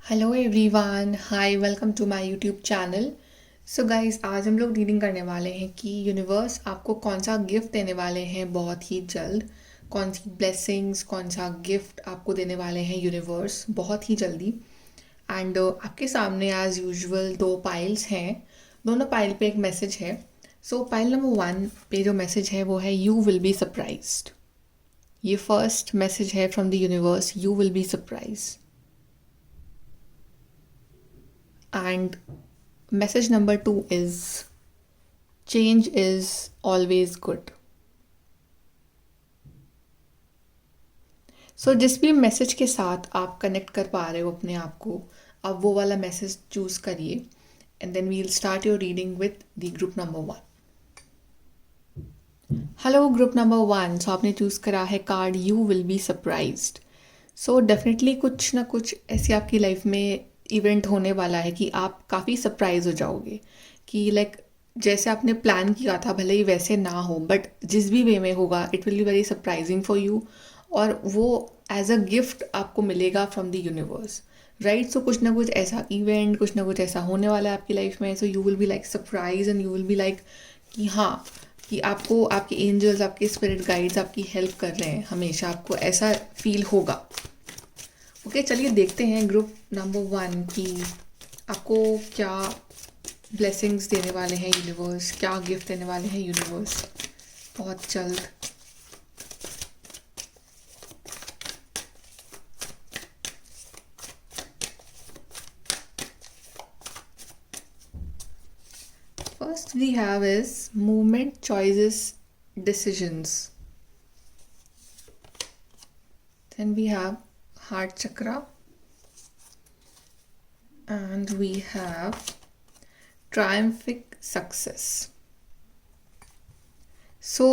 Hello everyone, hi, welcome to my YouTube channel. So guys, आज हम लोग reading करने वाले हैं कि यूनिवर्स आपको कौन सा गिफ्ट देने वाले हैं बहुत ही जल्द। कौन सी ब्लेसिंग्स, कौन सा गिफ्ट आपको देने वाले हैं यूनिवर्स बहुत ही जल्दी। एंड आपके सामने एज यूजुअल दो पाइल्स हैं। दोनों पाइल पे एक मैसेज है। सो पाइल नंबर 1 पे जो मैसेज है वो है यू विल बी सरप्राइज्ड। ये फर्स्ट मैसेज है from the universe, you will be surprised. And message number 2 is change is always good. सो जिस भी मैसेज के साथ आप कनेक्ट कर पा रहे हो अपने आप को, आप वो वाला मैसेज चूज करिए and then we will start your reading with the group number 1। Hello group number 1। So आपने चूज करा है card you will be surprised. So definitely कुछ ना कुछ ऐसी आपकी लाइफ में इवेंट होने वाला है कि आप काफ़ी सरप्राइज हो जाओगे कि जैसे आपने प्लान किया था भले ही वैसे ना हो, बट जिस भी वे में होगा it will be very surprising for you. और वो एज अ गिफ्ट आपको मिलेगा फ्रॉम द यूनिवर्स, राइट। सो कुछ ना कुछ ऐसा इवेंट, कुछ ना कुछ ऐसा होने वाला है आपकी लाइफ में। सो you will be like surprise and you will be like कि हाँ, कि आपको आपके एंजल्स, आपके स्पिरिट गाइड्स आपकी हेल्प कर रहे हैं, हमेशा आपको ऐसा फील होगा। ओके, चलिए देखते हैं ग्रुप नंबर 1 की आपको क्या ब्लेसिंग्स देने वाले हैं यूनिवर्स, क्या गिफ्ट देने वाले हैं यूनिवर्स बहुत जल्द। First we have is movement, choices, decisions. Then we have heart chakra and we have triumphant success. So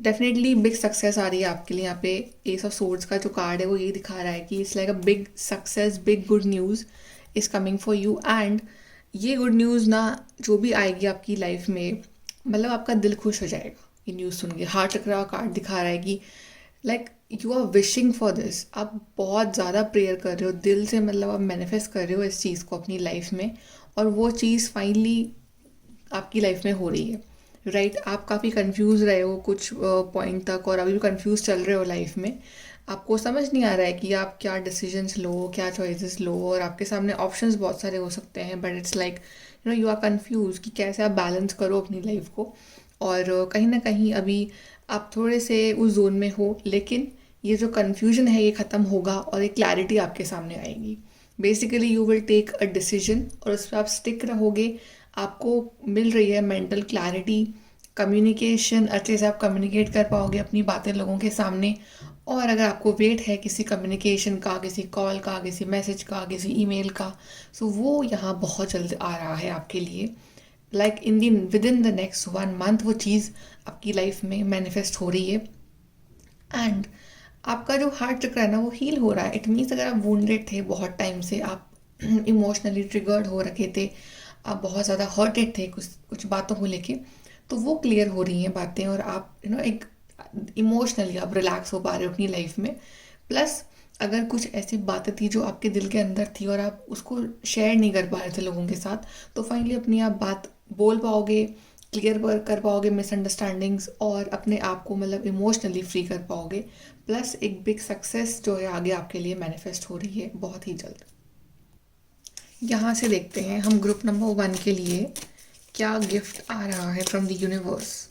definitely big success आ रही है आपके लिए। यहाँ पे एस ऑफ सोर्ड्स का जो कार्ड है वो ये दिखा रहा है कि it's like a big success, big good news is coming for you. And ये गुड न्यूज़ ना जो भी आएगी आपकी लाइफ में, मतलब आपका दिल खुश हो जाएगा ये न्यूज़ सुन के। हार्ट चक्र का कार्ड दिखा रहा है कि like you are wishing for this, आप बहुत ज़्यादा प्रेयर कर रहे हो दिल से, मतलब आप मैनिफेस्ट कर रहे हो इस चीज़ को अपनी लाइफ में, और वो चीज़ फाइनली आपकी लाइफ में हो रही है, राइट। आप काफ़ी कंफ्यूज रहे हो कुछ पॉइंट तक और अभी भी कंफ्यूज चल रहे हो लाइफ में। आपको समझ नहीं आ रहा है कि आप क्या डिसीजंस लो, क्या चॉइसेस लो, और आपके सामने ऑप्शंस बहुत सारे हो सकते हैं, but it's like you are confuse कि कैसे आप बैलेंस करो अपनी लाइफ को। और कहीं ना कहीं अभी आप थोड़े से उस जोन में हो, लेकिन ये जो कन्फ्यूजन है ये ख़त्म होगा और एक क्लैरिटी आपके सामने आएगी। Basically you will take a decision और उस पर आप स्टिक रहोगे। आपको मिल रही है मेंटल क्लैरिटी, कम्युनिकेशन, अच्छे से आप कम्युनिकेट कर पाओगे अपनी बातें लोगों के सामने। और अगर आपको वेट है किसी कम्युनिकेशन का, किसी कॉल का, किसी मैसेज का, किसी ईमेल का, सो वो यहाँ बहुत जल्द आ रहा है आपके लिए। Like with in the next 1 month वो चीज़ आपकी लाइफ में मैनिफेस्ट हो रही है। एंड आपका जो हार्ट चक्र है ना वो हील हो रहा है। इट मीन्स अगर आप वुंडेड थे बहुत टाइम से, आप इमोशनली ट्रिगर्ड हो रखे थे, आप बहुत ज़्यादा हर्टेड थे कुछ कुछ बातों को लेके, तो वो क्लियर हो रही हैं बातें और आप एक इमोशनली आप रिलैक्स हो पा रहे हो अपनी लाइफ में। प्लस अगर कुछ ऐसी बातें थी जो आपके दिल के अंदर थी और आप उसको शेयर नहीं कर पा रहे थे लोगों के साथ, तो फाइनली अपनी आप बात बोल पाओगे, क्लियर कर पाओगे मिसअंडरस्टैंडिंग्स, और अपने आप को मतलब इमोशनली फ्री कर पाओगे। प्लस एक बिग सक्सेस जो है आगे आपके लिए मैनिफेस्ट हो रही है बहुत ही जल्द। यहाँ से देखते हैं हम ग्रुप नंबर 1 के लिए क्या गिफ्ट आ रहा है from the universe.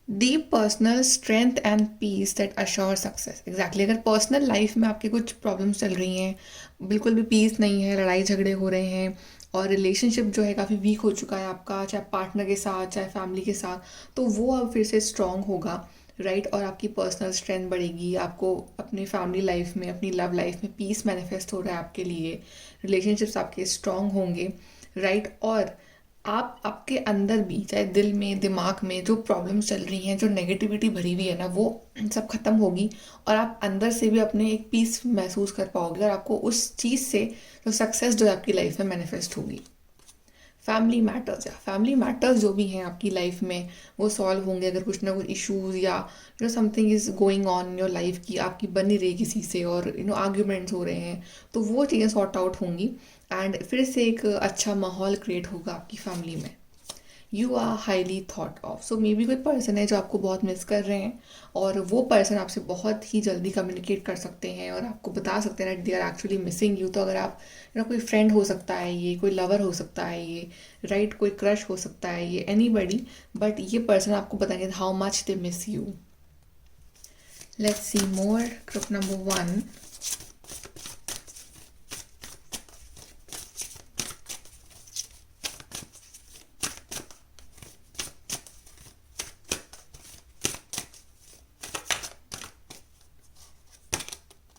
Deep personal strength and peace that assure success. Exactly, अगर पर्सनल लाइफ में आपके कुछ प्रॉब्लम्स चल रही हैं, बिल्कुल भी पीस नहीं है, लड़ाई झगड़े हो रहे हैं और रिलेशनशिप जो है काफ़ी वीक हो चुका है आपका, चाहे पार्टनर के साथ चाहे फैमिली के साथ, तो वो अब फिर से स्ट्रांग होगा, राइट। और आपकी पर्सनल स्ट्रेंथ बढ़ेगी, आपको अपनी फैमिली लाइफ में, अपनी लव लाइफ में पीस मैनिफेस्ट हो रहा है आपके लिए, रिलेशनशिप्स आपके स्ट्रांग होंगे, राइट। और आप आपके अंदर भी, चाहे दिल में, दिमाग में जो प्रॉब्लम्स चल रही हैं, जो नेगेटिविटी भरी हुई है ना, वो सब खत्म होगी और आप अंदर से भी अपने एक पीस महसूस कर पाओगे और आपको उस चीज़ से जो सक्सेस जो है आपकी लाइफ में मैनिफेस्ट होगी। फैमिली मैटर्स, या फैमिली मैटर्स जो भी हैं आपकी लाइफ में वो सॉल्व होंगे अगर कुछ ना कुछ इश्यूज या something is going on in your life की आपकी बन नहीं रही किसी से, और आर्ग्यूमेंट्स हो रहे हैं, तो वो चीज़ें सॉर्ट आउट होंगी एंड फिर से एक अच्छा माहौल क्रिएट होगा आपकी फैमिली में। You are highly thought of, so maybe कोई पर्सन है जो आपको बहुत मिस कर रहे हैं, और वो पर्सन आपसे बहुत ही जल्दी कम्युनिकेट कर सकते हैं और आपको बता सकते हैं that they are actually missing you. तो अगर आप कोई फ्रेंड हो सकता है, ये कोई लवर हो सकता है, ये राइट कोई क्रश हो सकता है, ये एनी बडी, बट ये पर्सन आपको बताएंगे how much they miss you. Let's see more. Group number 1,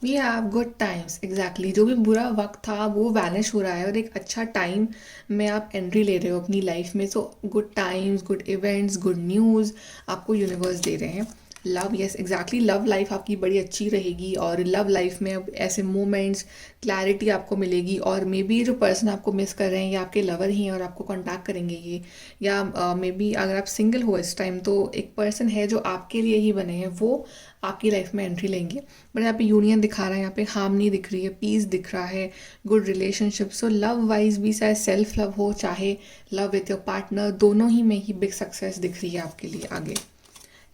we have good times. Exactly, जो भी बुरा वक्त था वो वैनिश हो रहा है और एक अच्छा टाइम में आप एंट्री ले रहे हो अपनी लाइफ में। So good times, good events, good news आपको यूनिवर्स दे रहे हैं। Love, yes exactly, love life आपकी बड़ी अच्छी रहेगी और लव लाइफ में अब ऐसे मोमेंट्स, क्लैरिटी आपको मिलेगी, और मे बी जो पर्सन आपको मिस कर रहे हैं या आपके लवर ही हैं और आपको कांटेक्ट करेंगे ये, या मे बी अगर आप सिंगल हो इस टाइम तो एक पर्सन है जो आपके लिए ही बने हैं, वो आपकी लाइफ में एंट्री लेंगे। बट यहाँ पे यूनियन दिखा रहा है, यहाँ पे हार्मनी दिख रही है, पीस दिख रहा है, good relationship. So love wise भी चाहे सेल्फ लव हो चाहे लव विथ योर पार्टनर, दोनों ही में ही बिग सक्सेस दिख रही है आपके लिए आगे।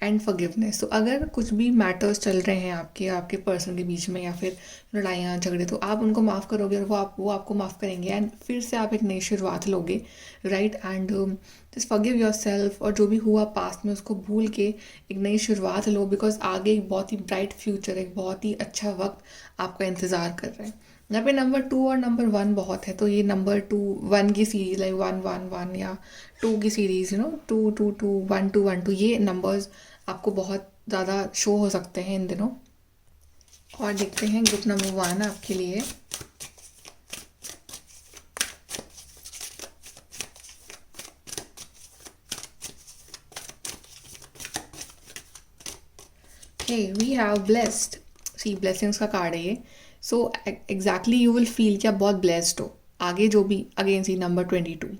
एंड फॉरगिवनेस, तो अगर कुछ भी मैटर्स चल रहे हैं आपके आपके पर्सन के बीच में या फिर लड़ाइयाँ झगड़े, तो आप उनको माफ़ करोगे और वो आपको माफ़ करेंगे एंड फिर से आप एक नई शुरुआत लोगे, right. And just forgive your self, और जो भी हुआ पास्ट में उसको भूल के एक नई शुरुआत लो, बिकॉज आगे एक बहुत ही ब्राइट फ्यूचर, एक बहुत ही अच्छा वक्त आपका इंतज़ार कर रहा है। यहाँ पे नंबर 2 और नंबर 1 बहुत है, तो ये नंबर 2 1 की सीरीज, लाइक 1 1 1, या 2 की सीरीज 2 2 2 1 2 1 2, ये नंबर्स आपको बहुत ज़्यादा शो हो सकते हैं इन दिनों। और देखते हैं ग्रुप नंबर 1 आपके लिए। Hey we have blessed, see blessings का कार्ड है ये। So exactly you will feel कि आप बहुत ब्लेस्ड हो आगे, जो भी again see number 22,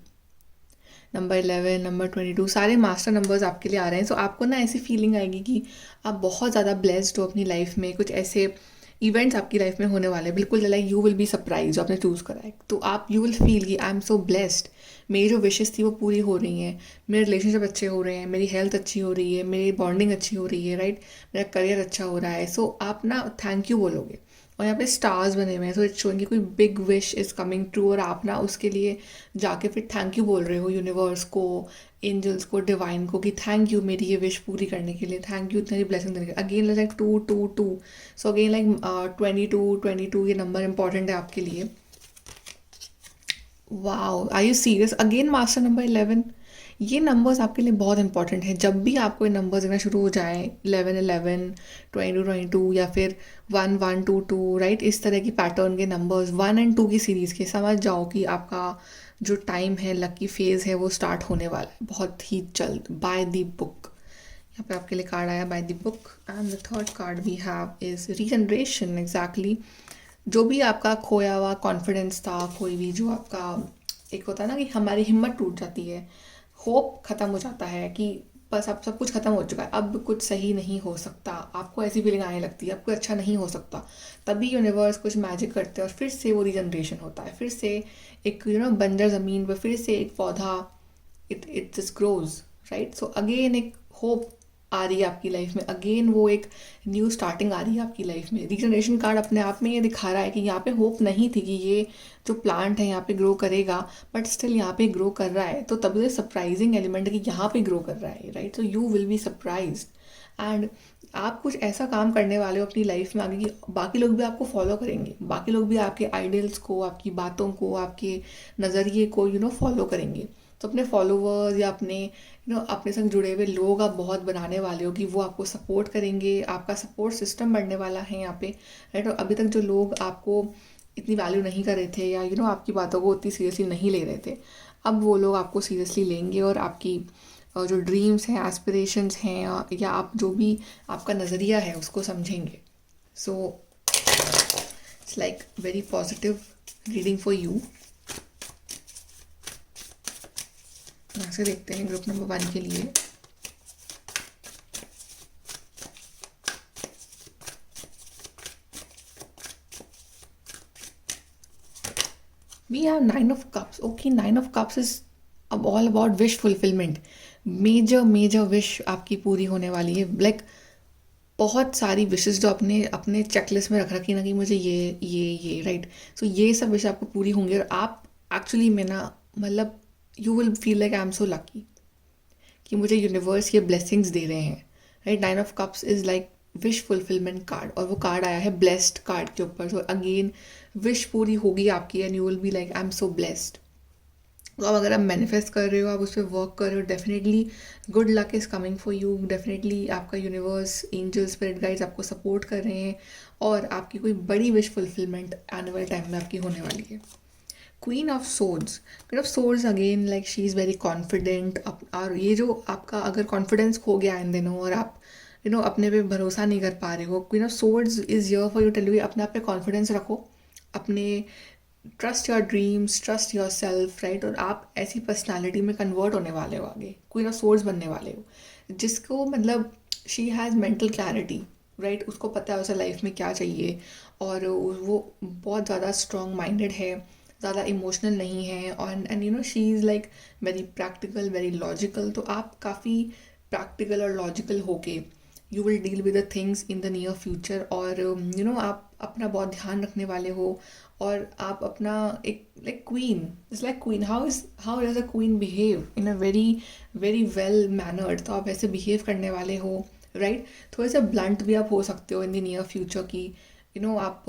number 11, number 22, सारे मास्टर नंबर्स आपके लिए आ रहे हैं। सो आपको ना ऐसी फीलिंग आएगी कि आप बहुत ज़्यादा ब्लेस्ड हो अपनी लाइफ में, कुछ ऐसे इवेंट्स आपकी लाइफ में होने वाले हैं, बिल्कुल like you will be surprise, जो आपने चूज़ करा है, तो आप यू विल फील कि आई एम सो ब्लेस्ड, मेरी जो विशेस थी वो पूरी हो रही हैं, मेरे रिलेशनशिप अच्छे हो रहे हैं, मेरी हेल्थ अच्छी हो रही है, मेरी बॉन्डिंग अच्छी हो रही है, राइट, मेरा करियर अच्छा हो रहा है। सो आप ना थैंक यू बोलोगे, और यहाँ पे स्टार्स बने हुए हैं, सो इट्स शोइंग कि कोई big wish is coming true, और आप ना उसके लिए जाके फिर थैंक यू बोल रहे हो यूनिवर्स को, एंजल्स को, डिवाइन को, कि थैंक यू मेरी ये विश पूरी करने के लिए, थैंक यू इतनी ब्लेसिंग देने के लिए। Again like 2 2 2, so again like 22 ये नंबर इंपॉर्टेंट है आपके लिए। Wow, are you serious? Again master number 11, ये नंबर्स आपके लिए बहुत इंपॉर्टेंट है। जब भी आपको ये नंबर्स देना शुरू हो जाए, 11 11, 22 22, या फिर 1 1 2 2, राइट, इस तरह की पैटर्न के नंबर्स 1 एंड 2 की सीरीज़ के, समझ जाओ कि आपका जो टाइम है, लकी फेज़ है, वो स्टार्ट होने वाला है बहुत ही जल्द। बाय द बुक, यहाँ पे आपके लिए कार्ड आया by the book. And the third card we have is regeneration. Exactly, जो भी आपका खोया हुआ कॉन्फिडेंस था, कोई भी जो आपका एक होता है ना कि हमारी हिम्मत टूट जाती है, होप ख़त्म हो जाता है कि बस अब सब कुछ ख़त्म हो चुका है, अब कुछ सही नहीं हो सकता, आपको ऐसी फीलिंग आने लगती है अब कुछ अच्छा नहीं हो सकता, तभी यूनिवर्स कुछ मैजिक करते हैं और फिर से वो रीजनरेशन होता है, फिर से एक बंजर ज़मीन पर फिर से एक पौधा it just grows, right. So again एक होप आ रही है आपकी लाइफ में, अगेन वो एक न्यू स्टार्टिंग आ रही है आपकी लाइफ में। रीजनरेशन कार्ड अपने आप में ये दिखा रहा है कि यहाँ पे होप नहीं थी कि ये जो प्लांट है यहाँ पे ग्रो करेगा, बट स्टिल यहाँ पे ग्रो कर रहा है, तो तभी सरप्राइजिंग एलिमेंट है कि यहाँ पे ग्रो कर रहा है, right. So you will be surprise, and आप कुछ ऐसा काम करने वाले हो अपनी लाइफ में आगे कि बाकी लोग भी आपको फॉलो करेंगे, बाकी लोग भी आपके आइडियल्स को, आपकी बातों को, आपके नज़रिए को फॉलो करेंगे। तो अपने फॉलोवर्स या अपने अपने संग जुड़े हुए लोग आप बहुत बनाने वाले हो कि वो आपको सपोर्ट करेंगे, आपका सपोर्ट सिस्टम बढ़ने वाला है यहाँ पे, राइट। और अभी तक जो लोग आपको इतनी वैल्यू नहीं कर रहे थे या आपकी बातों को उतनी सीरियसली नहीं ले रहे थे, अब वो लोग आपको सीरियसली लेंगे और आपकी जो ड्रीम्स हैं, एस्पिरेशंस हैं, या आप जो भी आपका नज़रिया है उसको समझेंगे। सो it's like very positive reading for you. से देखते हैं ग्रुप नंबर 1 के लिए। We have Nine of Cups. Okay, Nine of Cups is अब all about wish fulfillment. Major wish आपकी पूरी होने वाली है। लाइक बहुत सारी विशेस जो अपने अपने चेकलिस्ट में रख रखी ना कि मुझे ये राइट। सो ये सब विश आपको पूरी होंगी और आप एक्चुअली में ना मतलब you will feel like I am so lucky कि मुझे यूनिवर्स ये ब्लेसिंग्स दे रहे हैं, right. Nine of cups is like wish fulfilment card और वो कार्ड आया है ब्लेस्ड कार्ड के ऊपर। सो अगेन विश पूरी होगी आपकी and you will be like I am so blessed. तो अब अगर आप मैनिफेस्ट कर रहे हो, आप उस पर वर्क कर रहे हो, definitely good luck is coming for you. Definitely आपका यूनिवर्स, एंजल, स्पिरिट गाइड्स आपको सपोर्ट कर रहे हैं और आपकी कोई बड़ी विश फुलफिलमेंट आने वाले टाइम में आपकी होने वाली है। Queen of swords again like she is very confident. और ये जो आपका अगर कॉन्फिडेंस खो गया इन दिनों और आप अपने पे भरोसा नहीं कर पा रहे हो, queen of swords is here for you tell you अपने आप पे कॉन्फिडेंस रखो, अपने trust your dreams, trust your self, right. और आप ऐसी पर्सनालिटी में कन्वर्ट होने वाले हो, आगे क्वीन ऑफ सोर्ड्स बनने वाले हो जिसको मतलब she has mental clarity, right. उसको पता है उसे लाइफ में क्या चाहिए और वो बहुत ज़्यादा स्ट्रॉन्ग माइंडेड है, ज़्यादा इमोशनल नहीं है और and she is like very practical, very logical. तो आप काफ़ी प्रैक्टिकल और लॉजिकल होके you will deal with the things in the near future और आप अपना बहुत ध्यान रखने वाले हो और आप अपना एक like queen is like queen how does a queen behave in a very very well mannered. तो आप ऐसे बिहेव करने वाले हो, राइट। थोड़े से ब्लंट भी आप हो सकते हो इन द नियर फ्यूचर की आप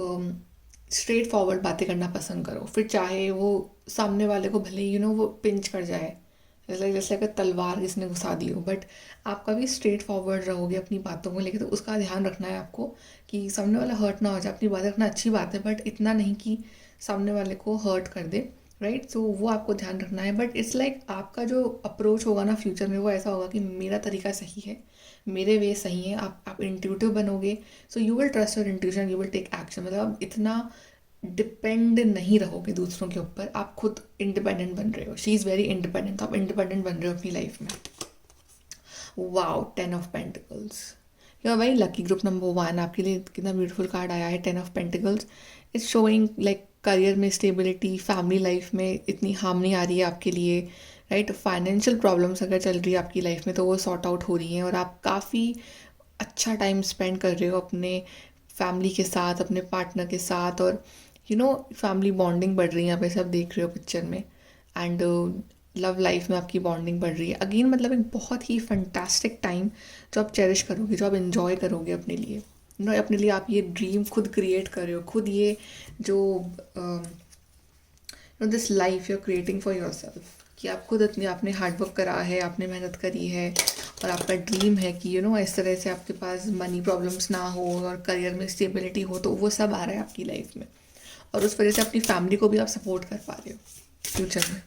स्ट्रेट फॉरवर्ड बातें करना पसंद करो, फिर चाहे वो सामने वाले को भले ही वो पिंच कर जाए, जैसे अगर तलवार किसने घुसा दी हो, बट आप कभी स्ट्रेट फॉरवर्ड रहोगे अपनी बातों को लेकर। तो उसका ध्यान रखना है आपको कि सामने वाला हर्ट ना हो जाए। अपनी बातें रखना अच्छी बात है बट इतना नहीं कि सामने वाले को हर्ट कर दे, राइट। सो वो आपको ध्यान रखना है। बट इट्स लाइक आपका जो अप्रोच होगा ना फ्यूचर में वो ऐसा होगा कि मेरा तरीका सही है, मेरे वे सही है। आप इंट्यूटिव बनोगे, so you will trust your intuition, you will take action. मतलब आप इतना डिपेंड नहीं रहोगे दूसरों के ऊपर, आप खुद इंडिपेंडेंट बन रहे हो। शी इज़ वेरी इंडिपेंडेंट, तो आप इंडिपेंडेंट बन रहे हो अपनी लाइफ में। Wow, 10 of pentacles, you are very lucky. Group number 1 आपके लिए कितना ब्यूटीफुल कार्ड आया है, 10 of pentacles. It's showing like career में स्टेबिलिटी, फैमिली लाइफ में इतनी हार्मनी आ रही है आपके लिए, राइट। फाइनेंशियल प्रॉब्लम्स अगर चल रही है आपकी लाइफ में तो वो सॉर्ट आउट हो रही हैं और आप काफ़ी अच्छा टाइम स्पेंड कर रहे हो अपने फैमिली के साथ, अपने पार्टनर के साथ और फैमिली बॉन्डिंग बढ़ रही है। यहाँ पे सब देख रहे हो पिक्चर में एंड लव लाइफ में आपकी बॉन्डिंग बढ़ रही है। अगेन मतलब एक बहुत ही फंटास्टिक टाइम जो आप चेरिश करोगे, जो आप इन्जॉय करोगे अपने लिए। अपने लिए आप ये ड्रीम खुद क्रिएट कर रहे हो, खुद ये जो this life you are creating for your self, कि आप खुद इतनी आपने हार्डवर्क करा है, आपने मेहनत करी है और आपका ड्रीम है कि इस तरह से आपके पास मनी प्रॉब्लम्स ना हो और करियर में स्टेबिलिटी हो। तो वो सब आ रहा है आपकी लाइफ में और उस वजह से अपनी फैमिली को भी आप सपोर्ट कर पा रहे हो फ्यूचर में।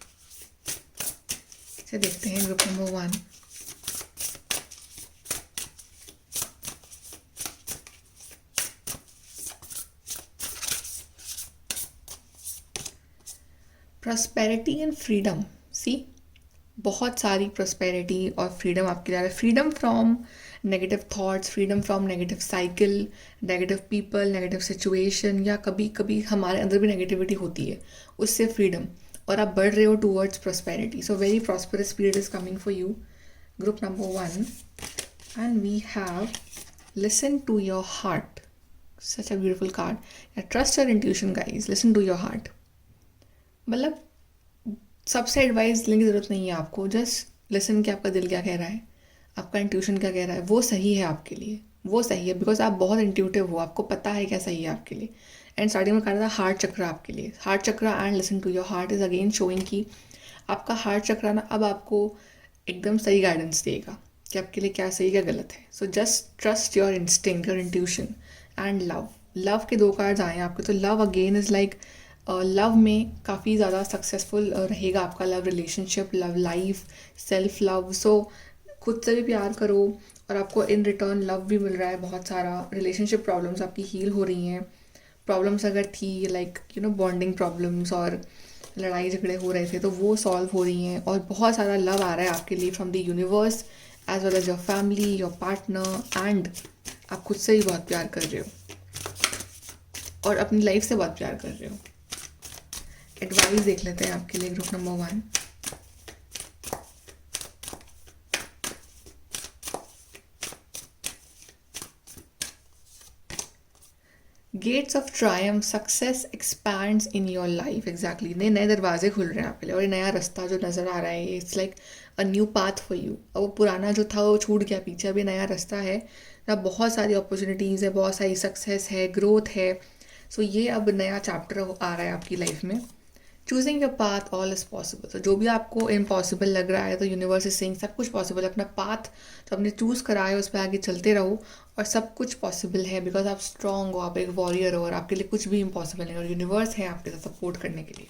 इसे देखते हैं group number 1। Prosperity and freedom. See, बहुत सारी प्रॉस्पेरिटी और फ्रीडम आपके लिए। Freedom from negative thoughts, freedom from negative cycle, negative people, negative situation, या कभी कभी हमारे अंदर भी नेगेटिविटी होती है, उससे फ्रीडम। और आप बढ़ रहे हो towards prosperity. So very prosperous period is coming for you, group number 1। And we have listen to your heart, such a beautiful card. Trust your intuition guys, listen to your heart. मतलब सबसे advice लेने की ज़रूरत नहीं है आपको, just listen कि आपका दिल क्या कह रहा है, आपका इंट्यूशन क्या कह रहा है, वो सही है आपके लिए, वो सही है। बिकॉज आप बहुत इंट्यूटिव हो, आपको पता है क्या सही है आपके लिए। एंड स्टार्टिंग में कहा था हार्ट चक्र आपके लिए, heart chakra and listen to your heart is again showing कि आपका हार्ट चक्र ना अब आपको एकदम सही गाइडेंस देगा कि आपके लिए क्या सही क्या गलत है। So just trust your instinct, your intuition and love. Love के 2 कार्ड्स आए हैं आपके, तो love again is like love में काफ़ी ज़्यादा सक्सेसफुल रहेगा आपका love relationship, love life, self love. So खुद से भी प्यार करो और आपको इन रिटर्न लव भी मिल रहा है बहुत सारा। रिलेशनशिप प्रॉब्लम्स आपकी हील हो रही हैं। प्रॉब्लम्स अगर थी लाइक बॉन्डिंग प्रॉब्लम्स और लड़ाई झगड़े हो रहे थे तो वो सॉल्व हो रही हैं, और बहुत सारा लव आ रहा है आपके लिए from the universe as well as your family, your partner, and आप खुद से ही बहुत प्यार कर रहे हो और अपनी लाइफ से बहुत प्यार कर रहे हो। एडवाइस देख लेते हैं आपके लिए group number 1। Gates of triumph, success expands in your life. Exactly, नए नए दरवाजे खुल रहे हैं आपके लिए और ये नया रास्ता जो नज़र आ रहा है, it's like a new path for you. और वो पुराना जो था वो छूट गया पीछे, अभी नया रास्ता है, अब बहुत सारी अपॉर्चुनिटीज़ है, बहुत सारी सक्सेस है, ग्रोथ है। सो ये अब नया चैप्टर आ रहा है आपकी लाइफ में। Choosing your path, all is possible. तो जो भी आपको इम्पॉसिबल लग रहा है तो यूनिवर्स इज सेइंग सब कुछ पॉसिबल है। अपना पाथ जो आपने चूज़ करा है उस पर आगे चलते रहो और सब कुछ पॉसिबल है, बिकॉज आप स्ट्रॉन्ग हो, आप एक वॉरियर हो और आपके लिए कुछ भी इम्पॉसिबल नहीं, और यूनिवर्स है आपके साथ सपोर्ट करने के लिए।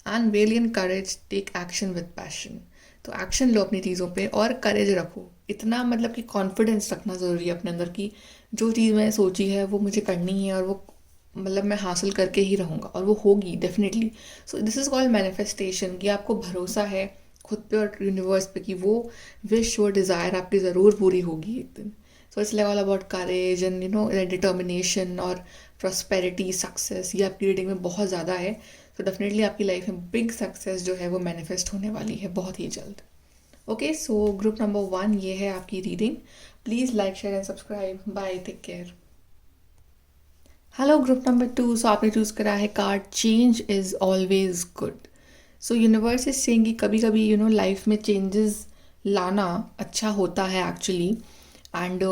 And valiant courage, take action with passion. तो एक्शन लो अपनी चीज़ों पे और करेज रखो, इतना मतलब कि कॉन्फिडेंस रखना ज़रूरी है अपने अंदर की जो चीज़ मैंने सोची है वो मुझे करनी है, और वो मतलब मैं हासिल करके ही रहूँगा और वो होगी definitely. So this is called manifestation, कि आपको भरोसा है खुद पे और यूनिवर्स पे कि वो विश, वो डिज़ायर आपकी ज़रूर पूरी होगी एक दिन। सो it's like all about courage and determination और प्रॉस्पेरिटी, सक्सेस, ये आपकी रीडिंग में बहुत ज़्यादा है। तो डेफिनेटली आपकी लाइफ में बिग सक्सेस जो है वो मैनिफेस्ट होने वाली है बहुत ही जल्द। ओके, सो ग्रुप नंबर 1 ये है आपकी reading. Please like, share and subscribe. Bye, take care. Hello group number 2। So आपने चूज़ करा है card change is always good. So universe is saying कि कभी कभी लाइफ में चेंजेस लाना अच्छा होता है एक्चुअली, एंड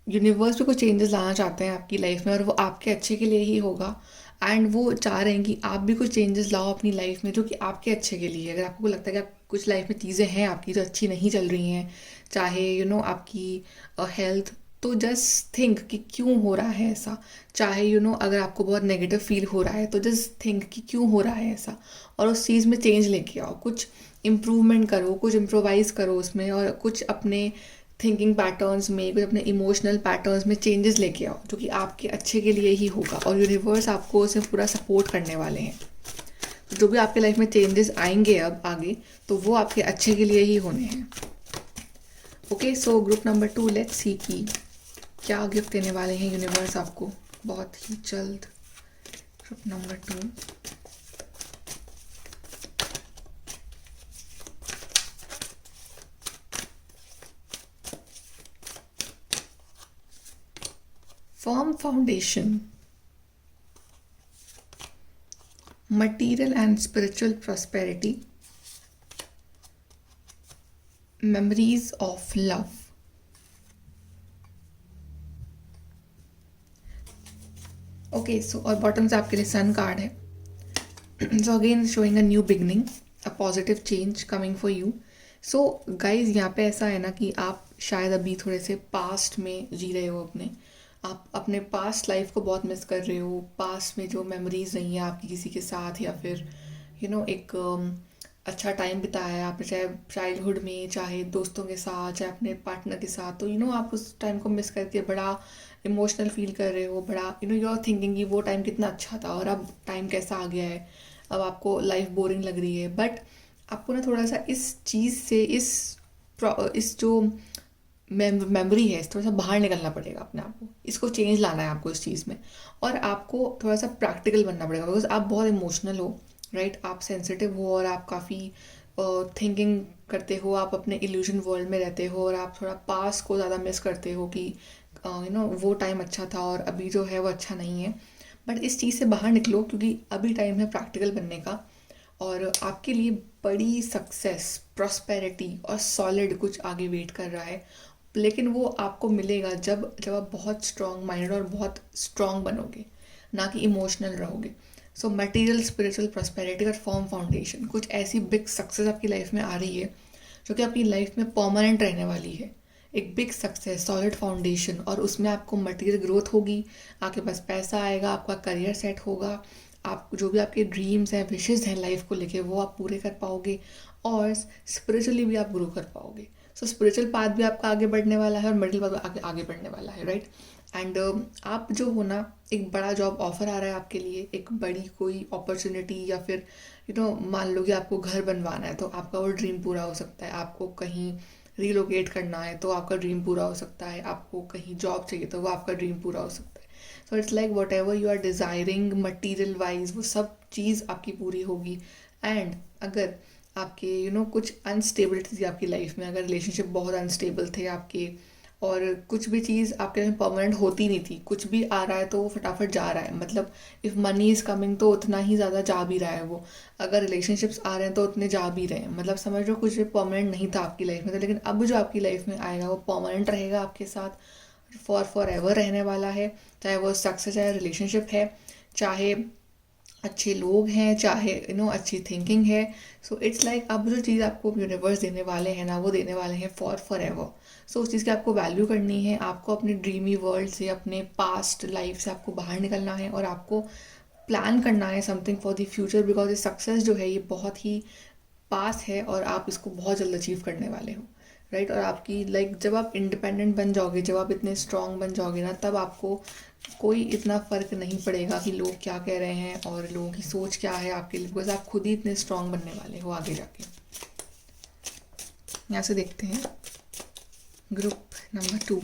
यूनिवर्स भी कुछ चेंजेस लाना चाहते हैं आपकी लाइफ में और वो आपके अच्छे के लिए ही होगा। एंड वो चाह रहे हैं कि आप भी कुछ चेंजेस लाओ अपनी लाइफ में जो कि आपके अच्छे के लिए। अगर आपको लगता है कि आप कुछ लाइफ में चीज़ें हैं आपकी जो अच्छी नहीं चल रही हैं, चाहे आपकी हेल्थ, तो जस्ट थिंक कि क्यों हो रहा है ऐसा। चाहे अगर आपको बहुत नेगेटिव फील हो रहा है तो जस्ट थिंक कि क्यों हो रहा है ऐसा, और उस चीज़ में चेंज लेके आओ, कुछ इम्प्रूवमेंट करो, कुछ इम्प्रोवाइज़ करो उसमें, और कुछ अपने थिंकिंग पैटर्न्स में, कुछ अपने इमोशनल पैटर्न्स में चेंजेस लेके आओ जो कि आपके अच्छे के लिए ही होगा, और यूनिवर्स आपको उसे पूरा सपोर्ट करने वाले हैं। तो जो भी आपके लाइफ में चेंजेस आएंगे अब आगे, तो वो आपके अच्छे के लिए ही होने हैं। Okay, so group number 2, let's see कि क्या गिफ्ट देने वाले हैं यूनिवर्स आपको बहुत ही जल्द। Group number 2, firm foundation, material and spiritual prosperity, memories of love. Okay, so और बॉटम से आपके लिए सन कार्ड है। So again showing a new beginning, a positive change coming for you. So guys, यहाँ पे ऐसा है ना कि आप शायद अभी थोड़े से पास्ट में जी रहे हो आप अपने पास्ट लाइफ को बहुत मिस कर रहे हो। पास्ट में जो मेमोरीज नहीं है आपकी किसी के साथ, या फिर एक अच्छा टाइम बिताया है आपने, चाहे चाइल्डहुड में, चाहे दोस्तों के साथ, चाहे अपने पार्टनर के साथ, तो आप उस टाइम को मिस करके बड़ा इमोशनल फील कर रहे हो, बड़ा यू आर थिंकिंग कि वो टाइम कितना अच्छा था और अब टाइम कैसा आ गया है, अब आपको लाइफ बोरिंग लग रही है। बट आपको ना थोड़ा सा इस चीज़ से, इस जो मेमोरी है, थोड़ा सा बाहर निकलना पड़ेगा अपने आप को, इसको चेंज लाना है आपको इस चीज़ में, और आपको थोड़ा सा प्रैक्टिकल बनना पड़ेगा, बिकॉज आप बहुत इमोशनल हो, राइट, आप सेंसिटिव हो और आप काफ़ी थिंकिंग करते हो, आप अपने इल्यूजन वर्ल्ड में रहते हो, और आप थोड़ा पास को ज़्यादा मिस करते हो कि वो टाइम अच्छा था और अभी जो है वो अच्छा नहीं है। बट इस चीज़ से बाहर निकलो, क्योंकि अभी टाइम है प्रैक्टिकल बनने का, और आपके लिए बड़ी सक्सेस, प्रॉस्पेरिटी और सॉलिड कुछ आगे वेट कर रहा है। लेकिन वो आपको मिलेगा जब जब आप बहुत स्ट्रॉन्ग माइंडेड और बहुत स्ट्रॉन्ग बनोगे, ना कि इमोशनल रहोगे। सो मटेरियल, स्पिरिचुअल प्रॉस्पेरिटी और फर्म फाउंडेशन, कुछ ऐसी बिग सक्सेस आपकी लाइफ में आ रही है जो कि आपकी लाइफ में परमानेंट रहने वाली है। एक बिग सक्सेस, सॉलिड फाउंडेशन, और उसमें आपको मटेरियल ग्रोथ होगी, आपके पास पैसा आएगा, आपका करियर सेट होगा, आप जो भी आपके ड्रीम्स हैं, विशेज़ हैं लाइफ को लेके, वो आप पूरे कर पाओगे, और स्पिरिचुअली भी आप ग्रो कर पाओगे। सो स्पिरिचुअल पाथ भी आपका आगे बढ़ने वाला है और मेडिकल पाथ आगे आगे बढ़ने वाला है, राइट। एंड आप जो हो ना, एक बड़ा जॉब ऑफर आ रहा है आपके लिए, एक बड़ी कोई अपॉर्चुनिटी, या फिर मान लो कि आपको घर बनवाना है तो आपका वो ड्रीम पूरा हो सकता है। आपको कहीं रिलोकेट करना है तो आपका ड्रीम पूरा हो सकता है। आपको कहीं जॉब चाहिए तो वो आपका ड्रीम पूरा हो सकता है। So it's like whatever you are desiring material wise, वो सब चीज़ आपकी पूरी होगी। एंड अगर आपके कुछ अनस्टेबिलिटी थी आपकी लाइफ में, अगर रिलेशनशिप बहुत अनस्टेबल थे आपके, और कुछ भी चीज़ आपके में परमानेंट होती नहीं थी, कुछ भी आ रहा है तो वो फटाफट जा रहा है, मतलब इफ़ मनी इज़ कमिंग तो उतना ही ज़्यादा जा भी रहा है वो, अगर रिलेशनशिप्स आ रहे हैं तो उतने जा भी रहे हैं, मतलब समझ लो कुछ भी परमानेंट नहीं था आपकी लाइफ में। तो लेकिन अब जो आपकी लाइफ में आएगा वो परमानेंट रहेगा, आपके साथ फॉर एवर रहने वाला है। चाहे वो सक्सेस, चाहे रिलेशनशिप है, चाहे अच्छे लोग हैं, चाहे अच्छी थिंकिंग है। सो इट्स लाइक अब जो चीज़ आपको यूनिवर्स देने वाले हैं ना, वो देने वाले हैं फॉर एवर। सो उस चीज़ की आपको वैल्यू करनी है। आपको अपने ड्रीमी वर्ल्ड से, अपने पास्ट लाइफ से आपको बाहर निकलना है, और आपको प्लान करना है something for the future, because ये सक्सेस जो है ये बहुत ही पास है और आप इसको बहुत जल्द अचीव करने वाले हो, राइट। और आपकी जब आप इंडिपेंडेंट बन जाओगे, जब आप इतने स्ट्रांग बन जाओगे ना, तब आपको कोई इतना फ़र्क नहीं पड़ेगा कि लोग क्या कह रहे हैं और लोगों की सोच क्या है आपके लिए, बिकॉज आप खुद ही इतने स्ट्रांग बनने वाले हो आगे जाके। यहाँ से देखते हैं group number 2।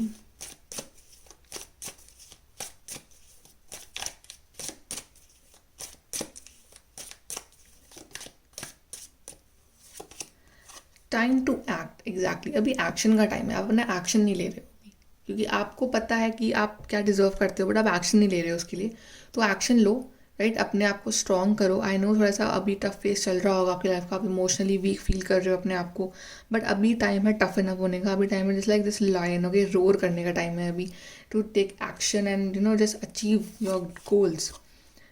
Time to act, exactly अभी एक्शन का टाइम है। आप अपना एक्शन नहीं ले रहे हो अभी, क्योंकि आपको पता है कि आप क्या डिजर्व करते हो, बट आप एक्शन नहीं ले रहे हो उसके लिए। तो एक्शन लो, राइट। अपने आप को स्ट्रॉन्ग करो। आई नो थोड़ा सा अभी टफ फेस चल रहा होगा आपकी लाइफ का, आप इमोशनली वीक फील कर रहे हो अपने आप को, बट अभी टाइम है टफ इनफ होने का। अभी टाइम है just like this lion, okay, roar करने का टाइम है अभी, to take action and just achieve your goals.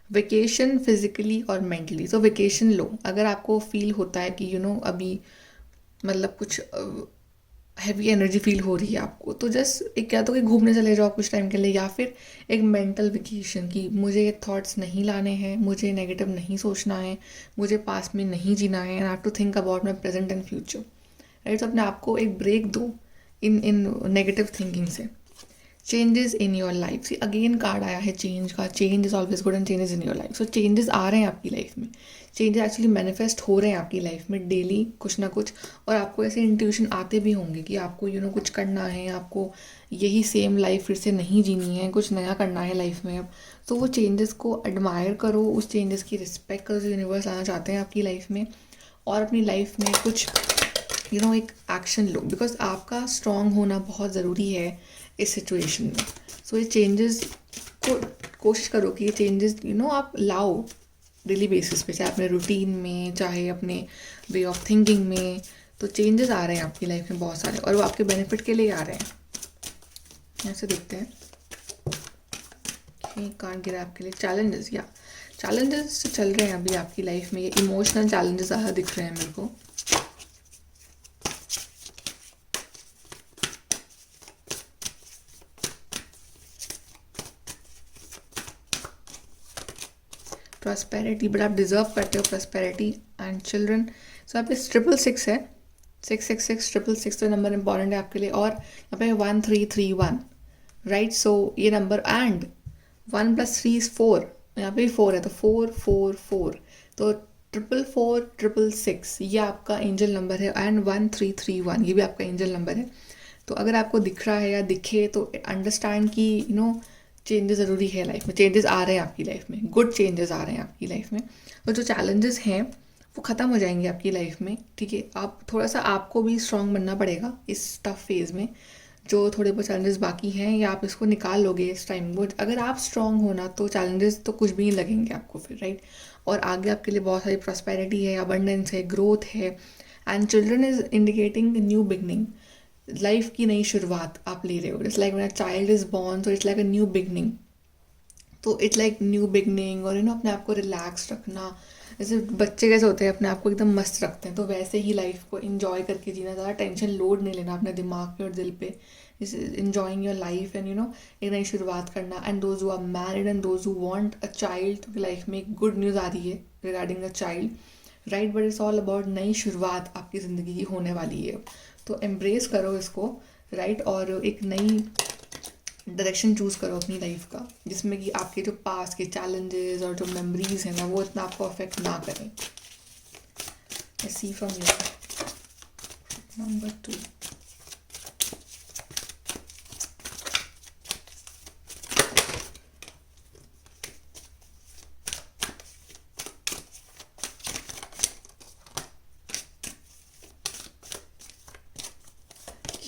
Vacation physically और मेंटली, तो वेकेशन लो अगर आपको फील होता है कि अभी मतलब कुछ हैवी एनर्जी फील हो रही है आपको, तो जस्ट एक क्या तो कि घूमने चले जाओ कुछ टाइम के लिए, या फिर एक मेंटल वेकेशन कि मुझे ये थॉट्स नहीं लाने हैं, मुझे नेगेटिव नहीं सोचना है, मुझे पास में नहीं जीना है, and I have to think about my present and future, right. तो अपने आप को एक ब्रेक दो इन नेगेटिव थिंकिंग से। Changes in your life, see again card आया है चेंज का। Change is always good and changes in your life. So changes आ रहे हैं आपकी लाइफ में, चेंजेस एक्चुअली मैनिफेस्ट हो रहे हैं आपकी लाइफ में डेली कुछ ना कुछ। और आपको ऐसे इंट्यूशन आते भी होंगे कि आपको कुछ करना है, आपको यही सेम लाइफ फिर से नहीं जीनी है, कुछ नया करना है लाइफ में अब। तो वो चेंजेस को एडमायर करो, उस चेंजेस की रिस्पेक्ट करो जो यूनिवर्स लाना चाहते हैं आपकी लाइफ में, और अपनी लाइफ में कुछ एक एक्शन लो, बिकॉज आपका स्ट्रॉन्ग होना बहुत ज़रूरी है इस सिचुएशन में। सो ये चेंजेस को कोशिश करो कि ये चेंजेस आप लाओ डेली बेसिस पे, चाहे अपने रूटीन में, चाहे अपने वे ऑफ थिंकिंग में। तो चेंजेस आ रहे हैं आपकी लाइफ में बहुत सारे, और वो आपके बेनिफिट के लिए आ रहे हैं। ऐसे देखते हैं कार्ड गिरा आपके लिए चैलेंजेस, या चैलेंजेस चल रहे हैं अभी आपकी लाइफ में। ये इमोशनल चैलेंजेस ज़्यादा दिख रहे हैं मेरे को। प्रॉस्पेरिटी, बट आप डिजर्व करते हो प्रॉस्पेरिटी एंड चिल्ड्रन। सो आप इस 666 है, 666 666 तो नंबर इंपॉर्टेंट है आपके लिए। और यहाँ पे 1331, राइट। सो ये नंबर एंड 1 + 3 = 4, यहाँ पे 4 है तो 4 4 4, तो 4 4 6 6 ये आपका एंजल नंबर है। एंड 1331 ये भी आपका एंजल नंबर है। तो अगर आपको दिख रहा है या दिखे तो अंडरस्टैंड कि चेंजेस ज़रूरी है लाइफ में, चेंजेस आ रहे हैं आपकी लाइफ में, गुड चेंजेस आ रहे हैं आपकी लाइफ में। और जो चैलेंजेस हैं वो ख़त्म हो जाएंगे आपकी लाइफ में, ठीक है। आप थोड़ा सा आपको भी स्ट्रांग बनना पड़ेगा इस टफ फेज़ में। जो थोड़े बहुत चैलेंजेस बाकी हैं या आप इसको निकाल लोगे इस टाइम वो, अगर आप स्ट्रांग होना तो चैलेंजेस तो कुछ भी नहीं लगेंगे आपको फिर, राइट। और आगे आपके लिए बहुत सारी प्रॉस्पेरिटी है, अबंडेंस है, ग्रोथ है। And children is indicating new beginning, life की नई शुरुआत आप ले रहे हो। It's like when a child is born, तो it's like a new beginning. तो इट्स लाइक न्यू बिगनिंग। और अपने आप को रिलैक्स रखना, जैसे बच्चे कैसे होते हैं अपने आप को एकदम मस्त रखते हैं, तो वैसे ही लाइफ को इन्जॉय करके जीना, ज़्यादा टेंशन लोड नहीं लेना अपने दिमाग पे और दिल पे। इन्जॉइंग योर लाइफ एंड एक नई शुरुआत करना। And those who are married and those who want a child, तो लाइफ में एक गुड न्यूज़ आ रही है regarding a child, right. But it's all about नई शुरुआत आपकी ज़िंदगी की होने वाली है। तो एम्ब्रेस करो इसको, राइट, और एक नई डायरेक्शन चूज़ करो अपनी लाइफ का, जिसमें कि आपके जो पास्ट के चैलेंजेस और जो मेमोरीज हैं ना वो इतना आपको अफेक्ट ना करें। See from your number 2।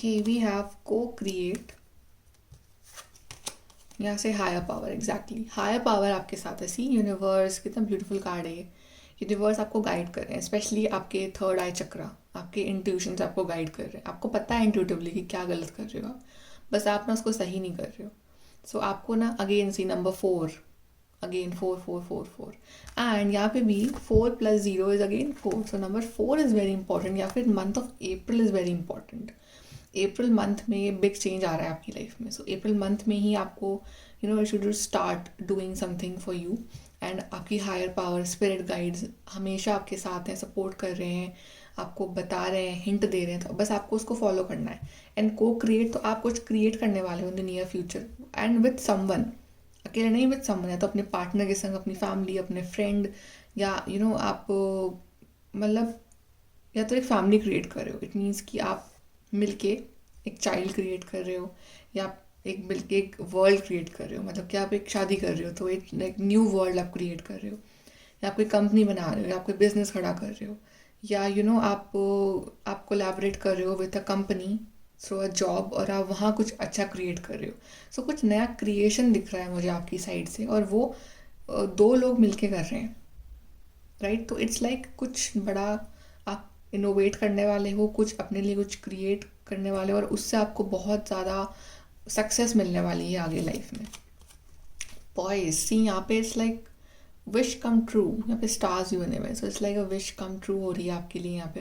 Okay, we have co-create, यहाँ से higher power, exactly higher power आपके साथ है। सी यूनिवर्स, कितना ब्यूटीफुल कार्ड है ये। यूनिवर्स आपको गाइड कर रहे हैं, स्पेशली आपके थर्ड आई चक्रा, आपके इंट्यूशन से आपको गाइड कर रहे हैं। आपको पता है इंट्यूटिवली कि क्या गलत कर रहे हो आप, बस आप ना उसको सही नहीं कर रहे हो। सो आपको ना again see number 4, again 4 4 4 4, and यहाँ पे भी 4 + 0 is again 4। So number 4 is very important, या फिर month of April is very important. April month में ये बिग चेंज आ रहा है आपकी लाइफ में। सो अप्रैल मंथ में ही आपको you should start doing something for you, and आपकी हायर पावर, स्पिरिट गाइड्स हमेशा आपके साथ हैं, सपोर्ट कर रहे हैं, आपको बता रहे हैं, हिंट दे रहे हैं, तो बस आपको उसको फॉलो करना है। एंड को क्रिएट, तो आप कुछ क्रिएट करने वाले हो in the near future, and with someone, अकेले नहीं, विथ समवन है तो अपने पार्टनर के संग, अपनी फैमिली, अपने फ्रेंड, या आप मतलब या तो एक फैमिली क्रिएट कर रहे हो। इट मीन्स कि आप मिलके एक चाइल्ड क्रिएट कर रहे हो, या आप एक मिलके एक वर्ल्ड क्रिएट कर रहे हो, मतलब कि आप एक शादी कर रहे हो तो एक न्यू वर्ल्ड आप क्रिएट कर रहे हो, या आप कोई कंपनी बना रहे हो, या आप कोई बिजनेस खड़ा कर रहे हो, या आप कोलैबोरेट कर रहे हो with a company through a job, और आप वहाँ कुछ अच्छा क्रिएट कर रहे हो। सो कुछ नया क्रिएशन दिख रहा है मुझे आपकी साइड से, और वो 2 लोग मिलके कर रहे हैं, राइट। तो इट्स लाइक कुछ बड़ा आप इनोवेट करने वाले हो, कुछ अपने लिए कुछ क्रिएट करने वाले हो, और उससे आपको बहुत ज़्यादा सक्सेस मिलने वाली है आगे लाइफ में। बॉयज सी यहाँ पे it's like wish come true, यहाँ पे स्टार्स भी बने हुए हैं, सो it's like a wish come true हो रही है आपके लिए यहाँ पे।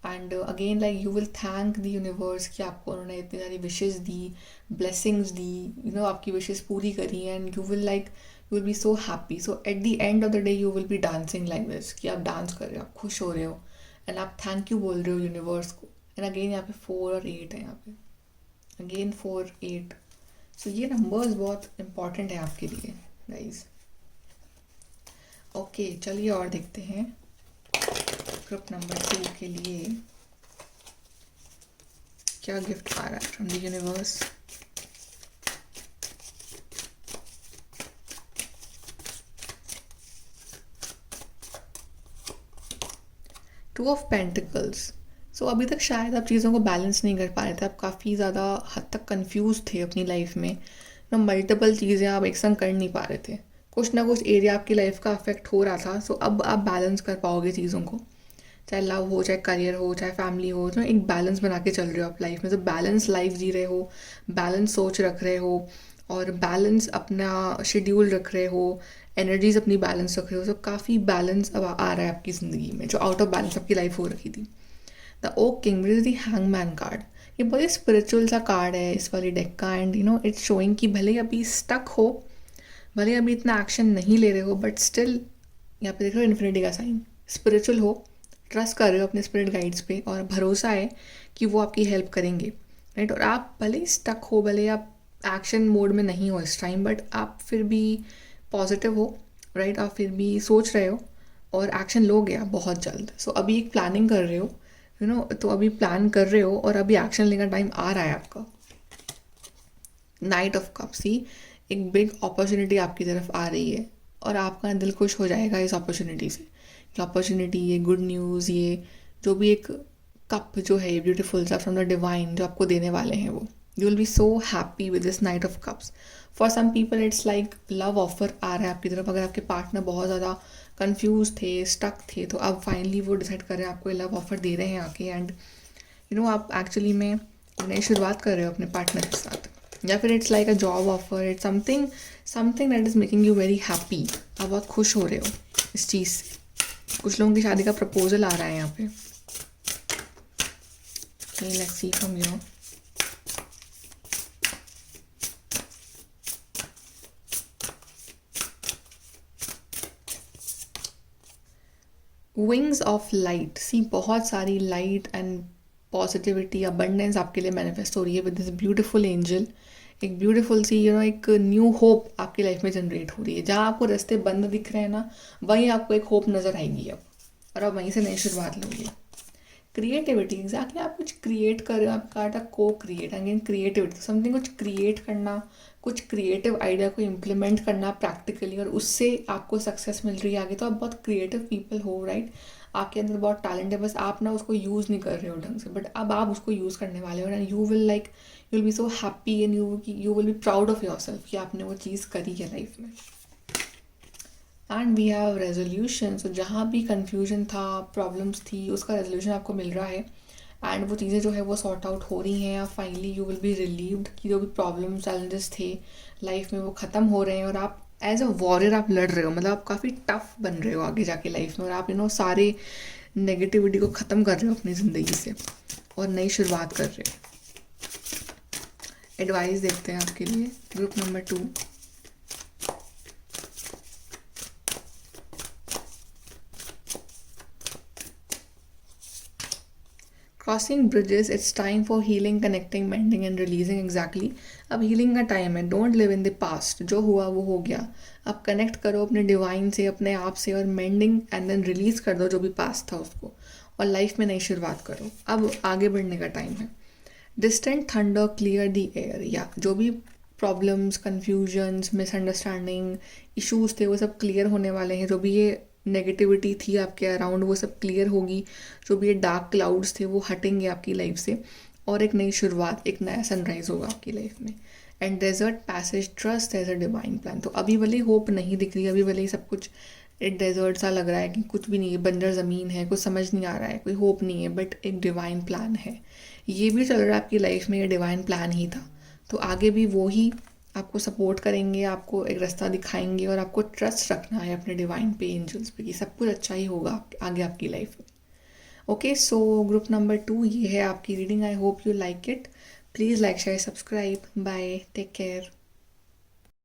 And again like you will thank the universe कि आपको उन्होंने इतनी सारी विशेज़ दी, ब्लेसिंग्स दी, आपकी विशेज़ पूरी करी, and you will be so happy. So at the end of the day you will B dancing like this, कि आप डांस कर रहे हो, आप खुश हो रहे हो, एंड आप थैंक यू बोल रहे हो यूनिवर्स को। एंड अगेन यहाँ पे 4 और 8 है, यहाँ पे अगेन 4 8। सो ये नंबर्स बहुत इंपॉर्टेंट है आपके लिए गाइज। ओके चलिए और देखते हैं ग्रुप नंबर 2 के लिए क्या गिफ्ट आ रहा है from the universe. Two of pentacles. So अभी तक शायद आप चीज़ों को बैलेंस नहीं कर पा रहे थे, आप काफ़ी ज़्यादा हद तक कंफ्यूज थे अपनी लाइफ में, मल्टीपल चीज़ें आप एक संग कर नहीं पा रहे थे, कुछ ना कुछ एरिया आपकी लाइफ का अफेक्ट हो रहा था। सो अब आप बैलेंस कर पाओगे चीज़ों को, चाहे लव हो, चाहे करियर हो, चाहे फैमिली हो, तो एक बैलेंस बना के चल रहे हो आप लाइफ में। तो बैलेंस लाइफ जी रहे हो, बैलेंस सोच रख रहे हो, और बैलेंस अपना शेड्यूल रख रहे हो, एनर्जीज अपनी बैलेंस रख रहे हो। तो काफ़ी बैलेंस अब आ रहा है आपकी ज़िंदगी में, जो आउट ऑफ बैलेंस आपकी लाइफ हो रखी थी। The oak king is the hangman card. ये बहुत ही स्पिरिचुअल सा कार्ड है इस वाली डेक का, एंड इट्स शोइंग कि भले अभी स्टक हो, भले अभी इतना एक्शन नहीं ले रहे हो, बट स्टिल यहाँ पे देख रहे हो इन्फिनिटी का साइन, स्पिरिचुअल हो, ट्रस्ट कर रहे हो अपने स्पिरिट गाइड्स पे, और भरोसा है कि वो आपकी हेल्प करेंगे, राइट। और आप भले ही स्टक हो, भले आप एक्शन मोड में नहीं हो इस टाइम, बट आप फिर भी पॉजिटिव हो, राइट। आप फिर भी सोच रहे हो और एक्शन लोगे आप बहुत जल्द। सो अभी एक प्लानिंग कर रहे हो, तो अभी प्लान कर रहे हो और अभी एक्शन लेने का टाइम आ रहा है आपका। नाइट ऑफ कप्स, ही एक बिग अपॉर्चुनिटी आपकी तरफ आ रही है, और आपका दिल खुश हो जाएगा इस अपॉर्चुनिटी से। ये अपॉर्चुनिटी, ये गुड न्यूज़, ये जो भी एक कप जो है ब्यूटीफुल सा फ्रॉम द डिवाइन जो आपको देने वाले हैं, वो you will be so happy with this knight of cups. For some people it's like love offer आ रहा है आपकी तरफ। अगर आपके पार्टनर बहुत ज़्यादा कंफ्यूज थे, स्टक थे, तो अब फाइनली वो डिसाइड कर रहे हैं, आपको लव ऑफर दे रहे हैं आके, एंड आप एक्चुअली में नई शुरुआत कर रहे हो अपने पार्टनर के साथ। या फिर it's like a job offer, it's something that is making you very happy. आप बहुत खुश हो रहे हो इस चीज़ से। कुछ लोगों की शादी का प्रपोजल आ रहा है यहाँ पे। Let's see from your wings of light. See बहुत सारी लाइट एंड पॉजिटिविटी, अबंडेंस आपके लिए मैनिफेस्ट हो रही है विद दिस ब्यूटीफुल एंजल। एक ब्यूटीफुल सी एक न्यू होप आपकी लाइफ में जनरेट हो रही है। जहाँ आपको रास्ते बंद दिख रहे हैं ना, वहीं आपको एक होप नज़र आएगी अब, और आप वहीं से नई शुरुआत लोगे। क्रिएटिविटी, एग्जैक्टली आप कुछ क्रिएट कर रहे हो, आपका आर्ट को क्रिएट, अगेन क्रिएटिविटी, समथिंग कुछ क्रिएट करना, कुछ क्रिएटिव आइडिया को इम्प्लीमेंट करना प्रैक्टिकली, और उससे आपको सक्सेस मिल रही है आगे। तो आप बहुत क्रिएटिव पीपल हो, राइट? आपके अंदर बहुत टैलेंट है, बस आप ना उसको यूज़ नहीं कर रहे हो ढंग से, बट अब आप उसको यूज़ करने वाले हो, and you will you will be so happy and you will be proud of your self कि आपने वो चीज़ करी है लाइफ में। And we have resolution. So जहाँ भी कन्फ्यूजन था, प्रॉब्लम्स थी, उसका रेजोल्यूशन आपको मिल रहा है, एंड वो चीज़ें जो है वो सॉर्ट आउट हो रही हैं। Finally you will B relieved कि जो भी प्रॉब्लम चैलेंजेस थे लाइफ में वो ख़त्म हो रहे हैं, और आप एज अ वॉरियर आप लड़ रहे हो, मतलब आप काफ़ी टफ बन रहे हो आगे जाके लाइफ में, और आप सारे नेगेटिविटी को ख़त्म कर रहे हो अपनी ज़िंदगी से और नई शुरुआत कर रहे हो। एडवाइस देखते हैं आपके लिए group number 2। Crossing bridges, it's time for healing, connecting, mending and releasing. Exactly, अब हीलिंग का टाइम है। Don't live in the past, जो हुआ वो हो गया। अब कनेक्ट करो अपने डिवाइन से, अपने आप से, और मेंडिंग एंड देन रिलीज कर दो जो भी पास्ट था उसको, और लाइफ में नई शुरुआत करो। अब आगे बढ़ने का टाइम है। Distant thunder clear the air, या जो भी प्रॉब्लम्स, कन्फ्यूजन्स, मिसअंडरस्टैंडिंग, इश्यूज थे वो सब क्लियर होने वाले हैं। जो भी ये नेगेटिविटी थी आपके अराउंड वो सब क्लियर होगी। जो भी ये डार्क क्लाउड्स थे वो हटेंगे आपकी लाइफ से, और एक नई शुरुआत, एक नया सनराइज होगा आपकी लाइफ में। And desert passage, trust as a divine plan. तो अभी भले होप नहीं दिख रही, अभी भले सब कुछ एक डेजर्ट सा लग रहा है कि कुछ भी नहीं है, बंजर ज़मीन है, कुछ समझ नहीं आ रहा है, कोई होप नहीं है, बट एक डिवाइन प्लान है। ये भी चल रहा है आपकी लाइफ में, ये डिवाइन प्लान ही था। तो आगे भी वो ही आपको सपोर्ट करेंगे, आपको एक रास्ता दिखाएंगे, और आपको ट्रस्ट रखना है अपने डिवाइन पे, एंजल्स पे, कि सब कुछ अच्छा ही होगा आगे आपकी लाइफ में। ओके, सो ग्रुप नंबर 2 ये है आपकी reading. I hope you like it. Please like, share, subscribe. Bye, take care.